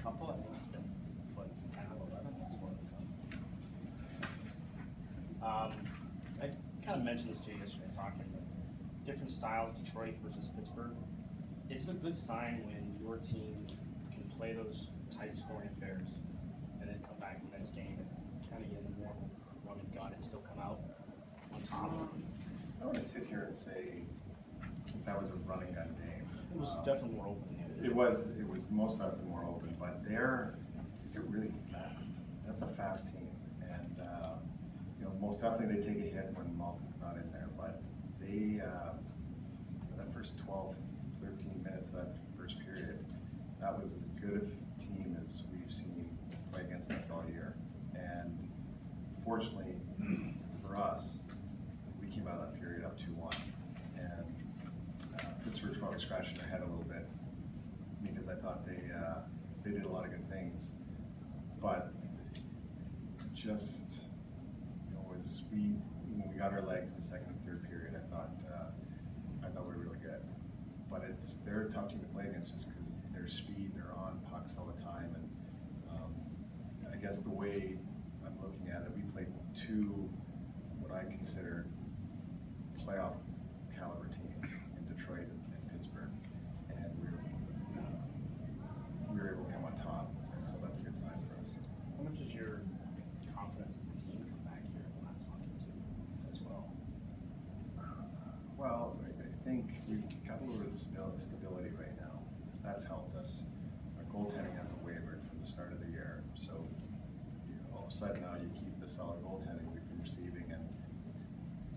couple. I think it's been, what, 10 or 11? That's one of them. I kind of mentioned this to you yesterday, talking about different styles, Detroit versus Pittsburgh. Is it a good sign when your team can play those tight scoring affairs and then come back in this game and kind of get a more run and gun and still come out on top? I want to sit here and say that was a running gun game. It was definitely more open. It was most definitely more open, but they're really fast. That's a fast team, and most definitely they take a hit when Malkin's not in there. But they that first 12, 13 minutes of that first period, that was as good a team as we've seen play against us all year. And fortunately for us, we came out of that period up 2-1, and Pittsburgh's probably scratching their head a little bit because I thought they did a lot of good things, but just as when we got our legs in the second and third period, I thought we were really good. But they're a tough team to play against just because their speed, they're on pucks all the time, and I guess the way I'm looking at it, we played two what I consider playoff caliber teams in Detroit and Pittsburgh, and we were able to come on top, and so that's a good sign for us. How much does your confidence as a team come back here in the last month or two as well? Well, I think we've got a little bit of stability right now. That's helped us. Our goaltending hasn't wavered from the start of the year, so all of a sudden now you keep the solid goaltending we've been receiving, and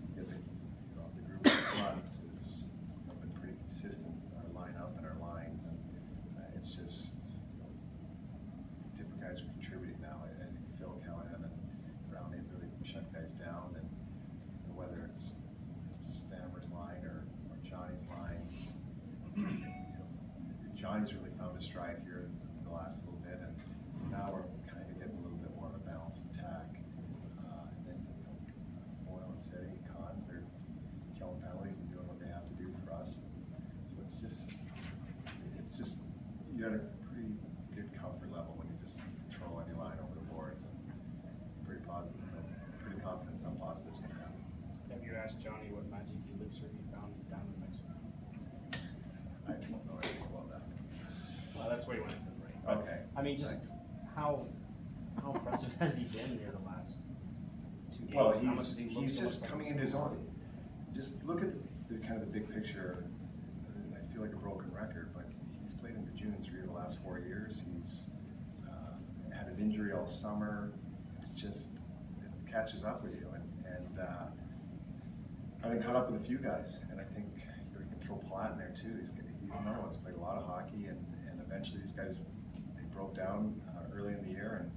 you get the group in front has been pretty consistent. Our lineup and our lines, and it's just different guys are contributing now. I think Phil Callahan and Brown, they've really shut guys down, and whether it's Stammer's line or Johnny's line, Johnny's really found his stride here in the last little bit, and so now we're kind of getting a little bit more of a balanced attack. And then Boyle and City, Cons, they're killing penalties and doing what they have to do for us. So it's just you got a pretty good comfort level when you just control any line over the boards, and pretty positive, pretty confident some positives can happen. Have you asked Johnny what magic elixir he found down in Mexico? I don't know anything about that. Well, that's where he went for the ring. Okay. I mean, just Thanks. how impressive has he been here the last 2 games? Well, How much does he look he's so just much like coming a into his superstar? own. Just look at the kind of the big picture. And I feel like a broken record, but he's played in the June 3 of the last 4 years. He's had an injury all summer. It's just, it catches up with you, and I've been caught up with a few guys, and I think you can throw Palat in there too. He's another one who's played a lot of hockey, and eventually these guys, they broke down early in the year,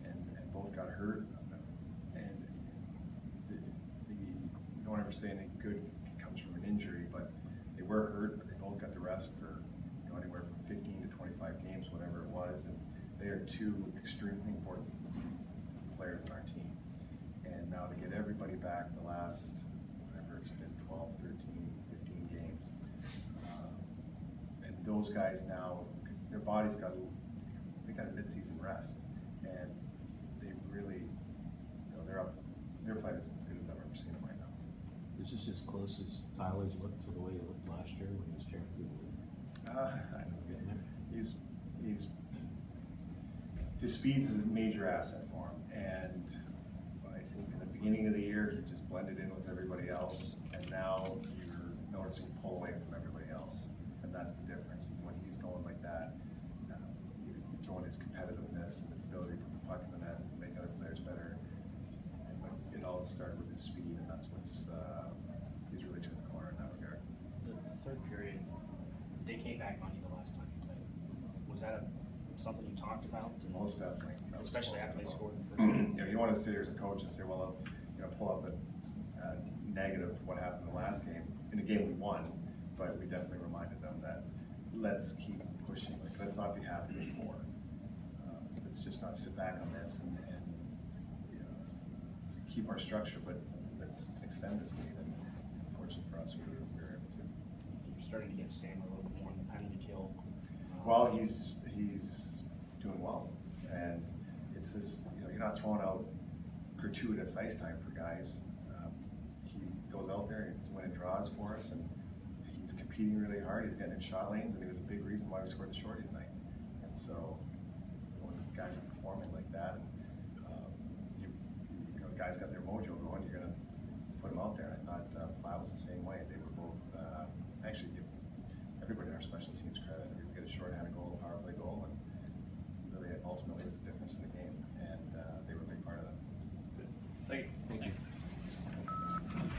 and both got hurt. And you don't ever say anything good comes from an injury, but they were hurt, but they both got the rest for anywhere from 15 to 25 games, whatever it was, and they are two extremely important players in our team. And now to get everybody back the last, whatever it's been, 12, 13, 15 games, and those guys now, because their bodies got a mid-season rest, and they really, they're playing as good as I've ever seen them right now. Is this as close as Tyler's looked to the way he looked last year when he was tearing through the league? I know. His speed's a major asset for him, and I think in the beginning of the year he just blended in with everybody else, and now you're noticing pull away from everybody else, and that's the difference. And when he's going like that, you throw in his competitiveness and his ability to put the puck in the net and make other players better. But it all started with his speed, and that's what's he's really turned the corner in that regard. The third period, they came back on you the last time you played. Was that something you talked about? Most definitely. Especially after they scored the first one. You want to sit here as a coach and say, well, pull up a negative what happened in the last game. In the game we won, but we definitely reminded them that let's keep pushing. Like, let's not be happy with 4. Let's just not sit back on this and keep our structure, but let's extend this lead. And unfortunately for us, we were able to. You're starting to get Stammer a little bit more in the penalty kill. Well, he's doing well. not throwing out gratuitous ice time for guys. He goes out there, he's winning draws for us, and he's competing really hard. He's getting in shot lanes, and he was a big reason why we scored the shorty tonight. And so, when guys are performing like that, and you know, guys got their mojo going, you're gonna put them out there. And I thought Plow was the same way. They were both actually everybody in our special